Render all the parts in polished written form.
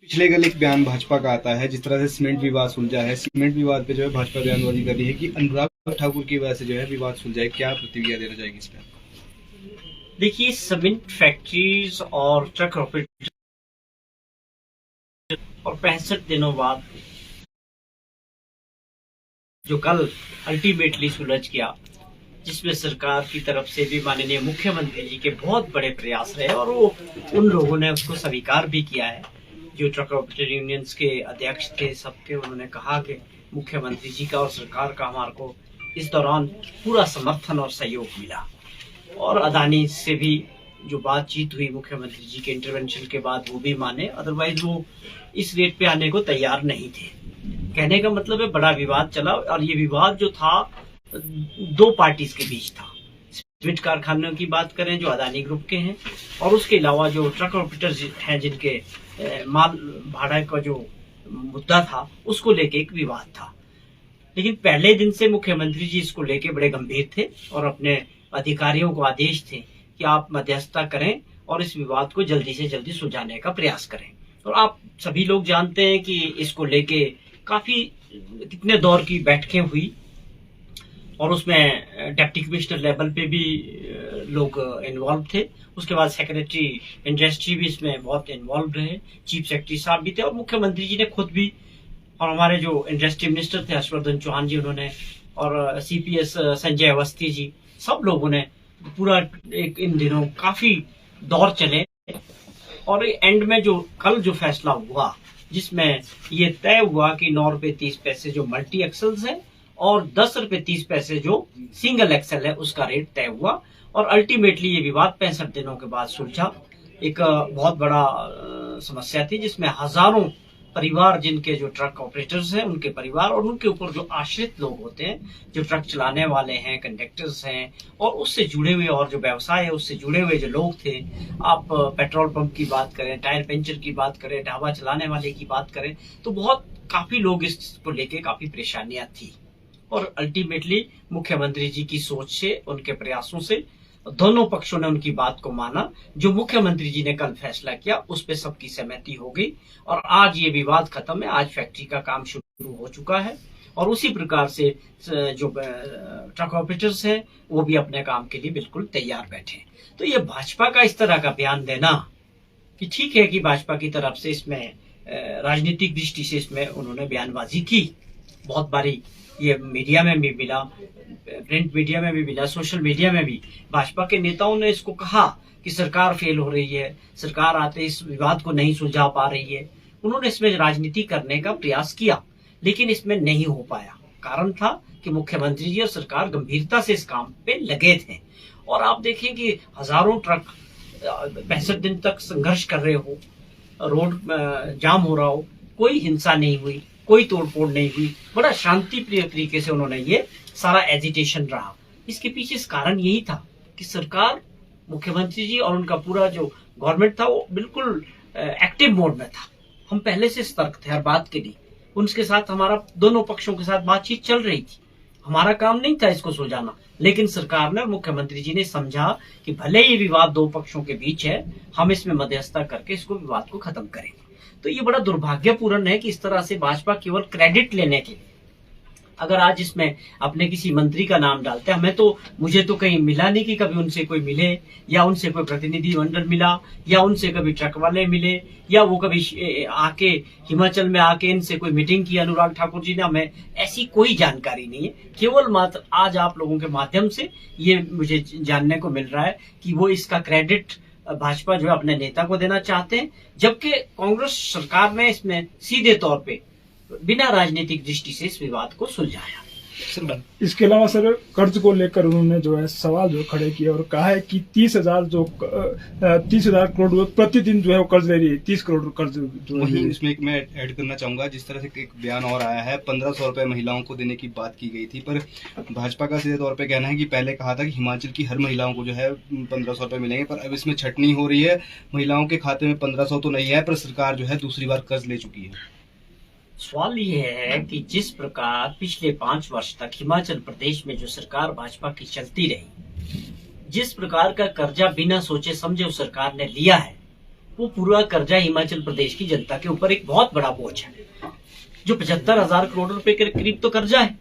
पिछले कल एक बयान भाजपा का आता है, जिस तरह से सीमेंट विवाद सुलझा है, सीमेंट विवाद पे जो है भाजपा बयानबाजी कर रही है कि अनुराग ठाकुर की वजह से जो है विवाद सुलझा है। क्या प्रतिक्रिया देना चाहेगी इस पर? देखिए, सीमेंट फैक्ट्रीज और ट्रक ऑपरेटर और 65 दिनों बाद जो कल अल्टीमेटली सुलझ गया, जिसमें सरकार की तरफ से भी माननीय मुख्यमंत्री जी के बहुत बड़े प्रयास रहे और वो उन लोगों ने उसको स्वीकार भी किया है। जो ट्रक ऑपरेटर यूनियंस के अध्यक्ष थे, सबके उन्होंने कहा कि मुख्यमंत्री जी का और सरकार का हमारे को इस दौरान पूरा समर्थन और सहयोग मिला। और अदानी से भी जो बातचीत हुई मुख्यमंत्री जी के इंटरवेंशन के बाद, वो भी माने, अदरवाइज वो इस रेट पे आने को तैयार नहीं थे। कहने का मतलब है बड़ा विवाद चला, और ये विवाद जो था दो पार्टीज के बीच था। सीमेंट कारखानों की बात करें जो अदानी ग्रुप के हैं, और उसके अलावा जो ट्रक ऑपरेटर्स हैं जिनके माल भाड़ा का जो मुद्दा था, उसको लेके एक विवाद था। लेकिन पहले दिन से मुख्यमंत्री जी इसको लेके बड़े गंभीर थे और अपने अधिकारियों को आदेश थे कि आप मध्यस्थता करें और इस विवाद को जल्दी से जल्दी सुलझाने का प्रयास करें। और आप सभी लोग जानते हैं कि इसको लेके काफी कितने दौर की बैठकें हुई, और उसमें डिप्टी कमिश्नर लेवल पे भी लोग इन्वॉल्व थे। उसके बाद सेक्रेटरी इंडस्ट्री भी इसमें बहुत इन्वॉल्व रहे, चीफ सेक्रेटरी साहब भी थे, और मुख्यमंत्री जी ने खुद भी, और हमारे जो इंडस्ट्री मिनिस्टर थे हर्षवर्धन चौहान जी, उन्होंने, और सीपीएस संजय अवस्थी जी, सब लोगों ने पूरा एक इन दिनों काफी दौर चले। और एंड में जो कल जो फैसला हुआ, जिसमें ये तय हुआ कि 9 रुपए 30 पैसे जो मल्टी एक्सल्स है और 10 रुपए 30 पैसे जो सिंगल एक्सल है, उसका रेट तय हुआ। और अल्टीमेटली ये विवाद 65 दिनों के बाद सुलझा। एक बहुत बड़ा समस्या थी, जिसमें हजारों परिवार, जिनके जो ट्रक ऑपरेटर्स हैं उनके परिवार, और उनके ऊपर जो आश्रित लोग होते हैं, जो ट्रक चलाने वाले हैं, कंडक्टर्स हैं, और उससे जुड़े हुए और जो व्यवसाय है उससे जुड़े हुए जो लोग थे, आप पेट्रोल पंप की बात करें, टायर पंचर की बात करें, ढाबा चलाने वाले की बात करें, तो बहुत काफी लोग इसको लेके काफी परेशानियां थी। और अल्टीमेटली मुख्यमंत्री जी की सोच से, उनके प्रयासों से दोनों पक्षों ने उनकी बात को माना। जो मुख्यमंत्री जी ने कल फैसला किया, उस पर सबकी सहमति हो गई, और आज ये विवाद खत्म है। आज फैक्ट्री का काम शुरू हो चुका है, और उसी प्रकार से जो ट्रक ऑपरेटर्स हैं वो भी अपने काम के लिए बिल्कुल तैयार बैठे। तो ये भाजपा का इस तरह का बयान देना कि ठीक है कि भाजपा की तरफ से इसमें राजनीतिक दृष्टि से इसमें उन्होंने बयानबाजी की, बहुत बारी ये मीडिया में भी मिला, प्रिंट मीडिया में भी मिला, सोशल मीडिया में भी भाजपा के नेताओं ने इसको कहा कि सरकार फेल हो रही है, सरकार आते इस विवाद को नहीं सुलझा पा रही है। उन्होंने इसमें राजनीति करने का प्रयास किया, लेकिन इसमें नहीं हो पाया। कारण था कि मुख्यमंत्री जी और सरकार गंभीरता से इस काम पे लगे थे। और आप देखें कि हजारों ट्रक 65 दिन तक संघर्ष कर रहे हो, रोड जाम हो रहा हो, कोई हिंसा नहीं हुई, कोई तोड़फोड़ नहीं हुई, बड़ा शांति प्रिय तरीके से उन्होंने ये सारा एजिटेशन रहा। इसके पीछे इस कारण यही था कि सरकार, मुख्यमंत्री जी और उनका पूरा जो गवर्नमेंट था वो बिल्कुल एक्टिव मोड में था। हम पहले से सतर्क थे हर बात के लिए, उनके साथ हमारा दोनों पक्षों के साथ बातचीत चल रही थी। हमारा काम नहीं था इसको सुलझाना, लेकिन सरकार ने, मुख्यमंत्री जी ने समझा कि भले ही विवाद दो पक्षों के बीच है, हम इसमें मध्यस्थता करके इसको विवाद को खत्म करेंगे। तो ये बड़ा दुर्भाग्यपूर्ण है कि इस तरह से भाजपा केवल क्रेडिट लेने के लिए, अगर आज इसमें अपने किसी मंत्री का नाम डालते हैं, मुझे तो कहीं मिला नहीं कि कभी उनसे कोई मिले, या उनसे कोई प्रतिनिधि मंडल मिला, या उनसे कभी ट्रक वाले मिले, या वो कभी आके हिमाचल में आके इनसे कोई मीटिंग की अनुराग ठाकुर जी ने, हमें ऐसी कोई जानकारी नहीं है। केवल मात्र आज आप लोगों के माध्यम से ये मुझे जानने को मिल रहा है कि वो इसका क्रेडिट भाजपा जो है अपने नेता को देना चाहते हैं, जबकि कांग्रेस सरकार ने इसमें सीधे तौर पे बिना राजनीतिक दृष्टि से इस विवाद को सुलझाया। इसके अलावा सर, कर्ज को लेकर उन्होंने जो है सवाल जो खड़े किए और कहा है कि 30,000 करोड़ प्रतिदिन जो है वो कर्ज ले रही है, 30 करोड़ कर्ज जो वहीं इसमें एक मैं ऐड करना चाहूंगा, जिस तरह से एक बयान और आया है, 1500 रुपए महिलाओं को देने की बात की गई थी, पर भाजपा का सीधे तौर पे कहना है कि पहले कहा था कि हिमाचल की हर महिलाओं को जो है 1500 रुपए मिलेंगे, पर अब इसमें छटनी हो रही है। महिलाओं के खाते में 1500 तो नहीं है, पर सरकार जो है दूसरी बार कर्ज ले चुकी है। सवाल ये है कि जिस प्रकार पिछले 5 वर्ष तक हिमाचल प्रदेश में जो सरकार भाजपा की चलती रही, जिस प्रकार का कर्जा बिना सोचे समझे उस सरकार ने लिया है, वो पूरा कर्जा हिमाचल प्रदेश की जनता के ऊपर एक बहुत बड़ा बोझ है। जो 75,000 करोड़ रुपए के करीब तो कर्जा है,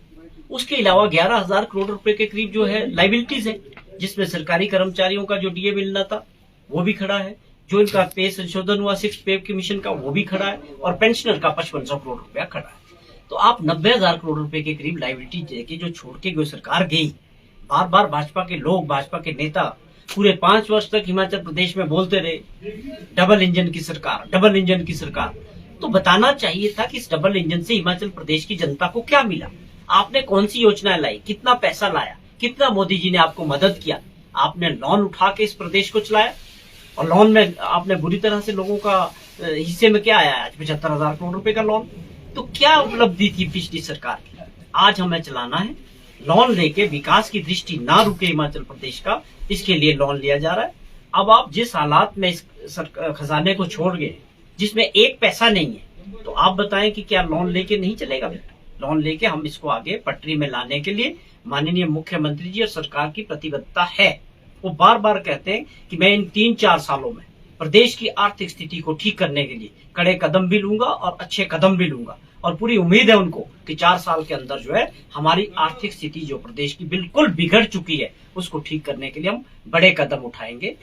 उसके अलावा 11,000 करोड़ रुपए के करीब जो है लाइबिलिटीज है, जिसमें सरकारी कर्मचारियों का जो डीए मिलना था वो भी खड़ा है, जो इनका पे संशोधन हुआ 6 पे कमीशन का वो भी खड़ा है, और पेंशनर का 5500 करोड़ रुपया खड़ा है। तो आप 90,000 करोड़ रुपए के करीब लाइबिलिटी देके जो छोड़ के जो सरकार गई, बार बार भाजपा के लोग, भाजपा के नेता पूरे 5 वर्ष तक हिमाचल प्रदेश में बोलते रहे डबल इंजन की सरकार, डबल इंजन की सरकार। तो बताना चाहिए था कि इस डबल इंजन से हिमाचल प्रदेश की जनता को क्या मिला, आपने कौन सी योजनाएं लाई, कितना पैसा लाया, कितना मोदी जी ने आपको मदद किया। आपने लोन उठा के इस प्रदेश को चलाया, और लोन में आपने बुरी तरह से लोगों का हिस्से में क्या आया, आज 75,000 करोड़ रुपए का लोन। तो क्या उपलब्धि थी पिछली सरकार की? आज हमें चलाना है, लोन लेके विकास की दृष्टि ना रुके हिमाचल प्रदेश का, इसके लिए लोन लिया जा रहा है। अब आप जिस हालात में इस खजाने को छोड़ गए, जिसमें एक पैसा नहीं है, तो आप बताएं कि क्या लोन लेके नहीं चलेगा? लोन लेके हम इसको आगे पटरी में लाने के लिए माननीय मुख्यमंत्री जी और सरकार की प्रतिबद्धता है। वो बार बार कहते हैं कि मैं इन 3-4 सालों में प्रदेश की आर्थिक स्थिति को ठीक करने के लिए कड़े कदम भी लूंगा और अच्छे कदम भी लूंगा, और पूरी उम्मीद है उनको कि 4 साल के अंदर जो है हमारी आर्थिक स्थिति जो प्रदेश की बिल्कुल बिगड़ चुकी है, उसको ठीक करने के लिए हम बड़े कदम उठाएंगे,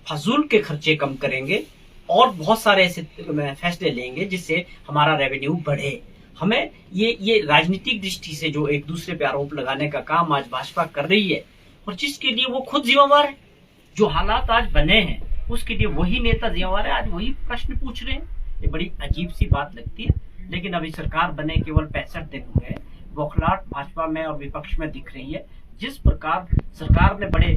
फजूल के खर्चे कम करेंगे, और बहुत सारे ऐसे फैसले लेंगे जिससे हमारा रेवेन्यू बढ़े। हमें ये राजनीतिक दृष्टि से जो एक दूसरे पे आरोप लगाने का काम आज भाजपा कर रही है, और जिसके लिए वो खुद जिम्मेवार है, जो हालात आज बने हैं उसके लिए वही नेता जिम्मेवार है, आज वही प्रश्न पूछ रहे हैं। ये बड़ी अजीब सी बात लगती है। लेकिन अभी सरकार बने केवल 65 दिन हुए, बौखलाहट भाजपा में और विपक्ष में दिख रही है। जिस प्रकार सरकार ने बड़े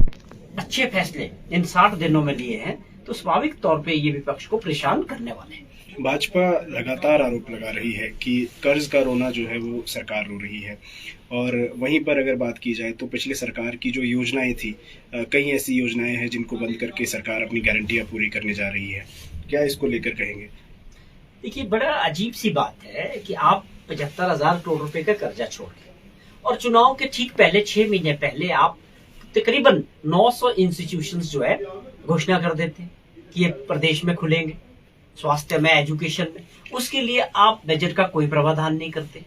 अच्छे फैसले इन 60 दिनों में लिए हैं, तो स्वाभाविक तौर पे ये विपक्ष को परेशान करने वाले हैं। भाजपा लगातार आरोप लगा रही है कि कर्ज का रोना जो है वो सरकार रो रही है, और वहीं पर अगर बात की जाए तो पिछले सरकार की जो योजनाएं थी, कई ऐसी योजनाएं हैं जिनको बंद करके सरकार अपनी गारंटियां पूरी करने जा रही है। क्या इसको लेकर कहेंगे? देखिए, बड़ा अजीब सी बात है कि आप 75,000 करोड़ रुपए का कर्जा छोड़ के, और चुनाव के ठीक पहले 6 महीने पहले आप तकरीबन 900 इंस्टीट्यूशंस जो है घोषणा कर देते हैं कि ये प्रदेश में खुलेंगे, स्वास्थ्य में, एजुकेशन में। उसके लिए आप बजट का कोई प्रावधान नहीं करते,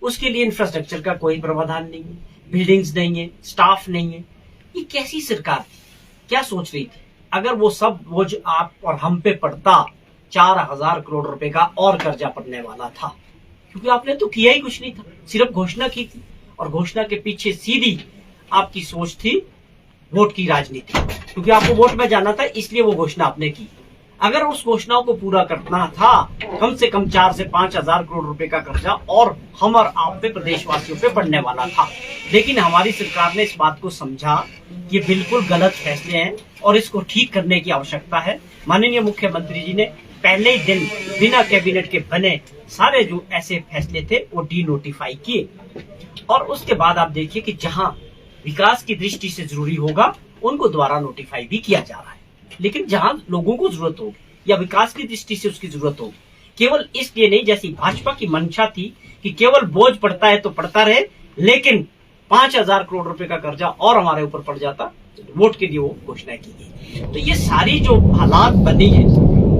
उसके लिए इंफ्रास्ट्रक्चर का कोई प्रावधान नहीं है, बिल्डिंग्स नहीं है, स्टाफ नहीं है। ये कैसी सरकार थी? क्या सोच रही थी? अगर वो सब बोझ आप और हम पे पड़ता, 4,000 करोड़ रुपए का और कर्जा पड़ने वाला था, क्योंकि आपने तो किया ही कुछ नहीं था, सिर्फ घोषणा की थी, और घोषणा के पीछे सीधी आपकी सोच थी वोट की राजनीति, क्योंकि आपको वोट में जाना था, इसलिए वो घोषणा आपने की। अगर उस घोषणाओं को पूरा करना था, कम से कम 4 से 5,000 करोड़ रुपए का कर्जा और हम और आप पे, प्रदेशवासियों पे पड़ने वाला था। लेकिन हमारी सरकार ने इस बात को समझा कि ये बिल्कुल गलत फैसले हैं और इसको ठीक करने की आवश्यकता है। माननीय मुख्यमंत्री जी ने पहले ही दिन बिना कैबिनेट के बने सारे जो ऐसे फैसले थे वो डी नोटिफाई किए, और उसके बाद आप देखिए कि जहां विकास की दृष्टि से जरूरी होगा उनको द्वारा नोटिफाई भी किया जा रहा है। लेकिन जहां लोगों को जरूरत होगी या विकास की दृष्टि से उसकी जरूरत होगी, केवल इसलिए नहीं, जैसी भाजपा की मंशा थी कि केवल बोझ पड़ता है तो पड़ता रहे, लेकिन 5,000 करोड़ रुपए का कर्जा और हमारे ऊपर पड़ जाता, वोट के लिए वो घोषणा की गई। तो ये सारी जो हालात बनी है,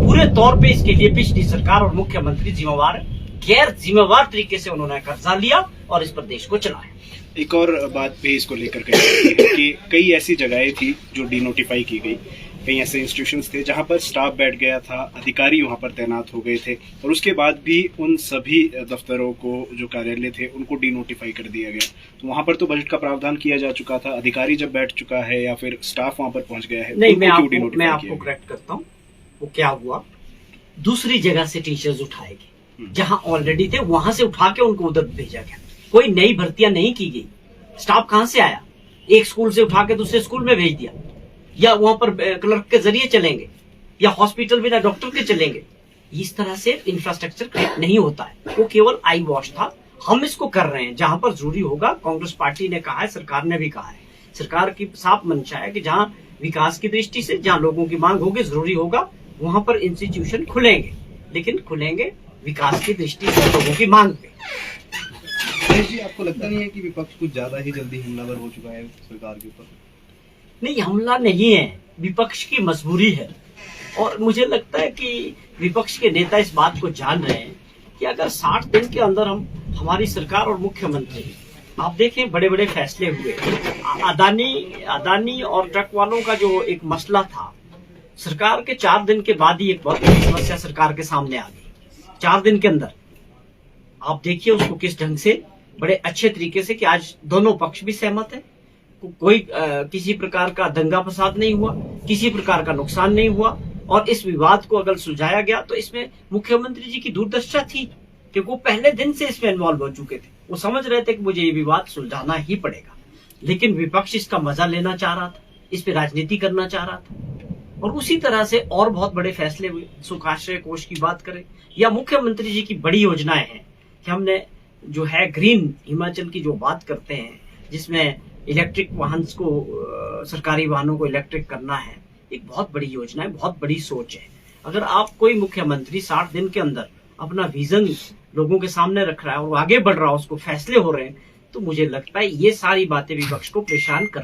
पूरे तौर पे इसके लिए पिछली सरकार और मुख्यमंत्री जिम्मेवार है। गैर जिम्मेवार तरीके से उन्होंने कर्जा लिया और इस प्रदेश को चलाया। एक और बात भी इसको लेकर कही है कि कई ऐसी जगहें थी जो डीनोटिफाई की गई, कई ऐसे इंस्टीट्यूशंस थे जहां पर स्टाफ बैठ गया था, अधिकारी वहां पर तैनात हो गए थे, और उसके बाद भी उन सभी दफ्तरों को, जो कार्यालय थे, उनको डीनोटिफाई कर दिया गया। तो वहां पर तो बजट का प्रावधान किया जा चुका था, अधिकारी जब बैठ चुका है या फिर स्टाफ वहां पर पहुंच गया है, नहीं, मैं आपको करेक्ट करता हूँ। वो क्या हुआ, दूसरी जगह से टीचर्स उठाए गए, जहां ऑलरेडी थे वहां से उठा के उनको उधर भेजा गया। कोई नई भर्तियां नहीं की गई। स्टाफ कहां से आया? एक स्कूल से उठा के दूसरे स्कूल में भेज दिया, या वहां पर क्लर्क के जरिए चलेंगे, या हॉस्पिटल बिना डॉक्टर के चलेंगे। इस तरह से इंफ्रास्ट्रक्चर क्रिएट नहीं होता है, वो केवल आई वॉश था। हम इसको कर रहे हैं जहां पर जरूरी होगा। कांग्रेस पार्टी ने कहा है, सरकार ने भी कहा है, सरकार की साफ मंशा है कि जहां विकास की दृष्टि से, जहां लोगों की मांग होगी, जरूरी होगा, वहां पर इंस्टीट्यूशन खुलेंगे, लेकिन खुलेंगे विकास की दृष्टि से, लोगों की मांग पे। जी, आपको लगता नहीं है कि विपक्ष कुछ ज्यादा ही जल्दी हमलावर हो चुका है सरकार के ऊपर? नहीं, हमला नहीं है, विपक्ष की मजबूरी है। और मुझे लगता है कि विपक्ष के नेता इस बात को जान रहे हैं कि अगर 60 दिन के अंदर हमारी सरकार और मुख्यमंत्री, आप देखें बड़े बड़े फैसले हुए। अदानी और ट्रक वालों का जो एक मसला था, सरकार के 4 दिन के बाद ही एक बहुत बड़ी समस्या सरकार के सामने आ गई। 4 दिन के अंदर आप देखिए उसको किस ढंग से, बड़े अच्छे तरीके से, कि आज दोनों पक्ष भी सहमत है, कोई किसी प्रकार का दंगा फसाद नहीं हुआ, किसी प्रकार का नुकसान नहीं हुआ, और इस विवाद को अगर सुलझाया गया तो इसमें मुख्यमंत्री जी की दूरदर्शिता थी, क्योंकि वो पहले दिन से इसमें इन्वॉल्व हो चुके थे। वो समझ रहे थे कि मुझे ये विवाद सुलझाना ही पड़ेगा, लेकिन विपक्ष इसका मजा लेना चाह रहा था, इस पे राजनीति करना चाह रहा था, और उसी तरह से और बहुत बड़े फैसले हुए। सुखाश्रय कोष की बात करें या मुख्यमंत्री जी की बड़ी योजनाएं हैं कि हमने जो है ग्रीन हिमाचल की जो बात करते हैं, जिसमें इलेक्ट्रिक वाहन को, सरकारी वाहनों को इलेक्ट्रिक करना है, एक बहुत बड़ी योजना है, बहुत बड़ी सोच है। अगर आप कोई मुख्यमंत्री 60 दिन के अंदर अपना विजन लोगों के सामने रख रहा है और आगे बढ़ रहा है, उसको फैसले हो रहे हैं, तो मुझे लगता है ये सारी बातें विपक्ष को परेशान कर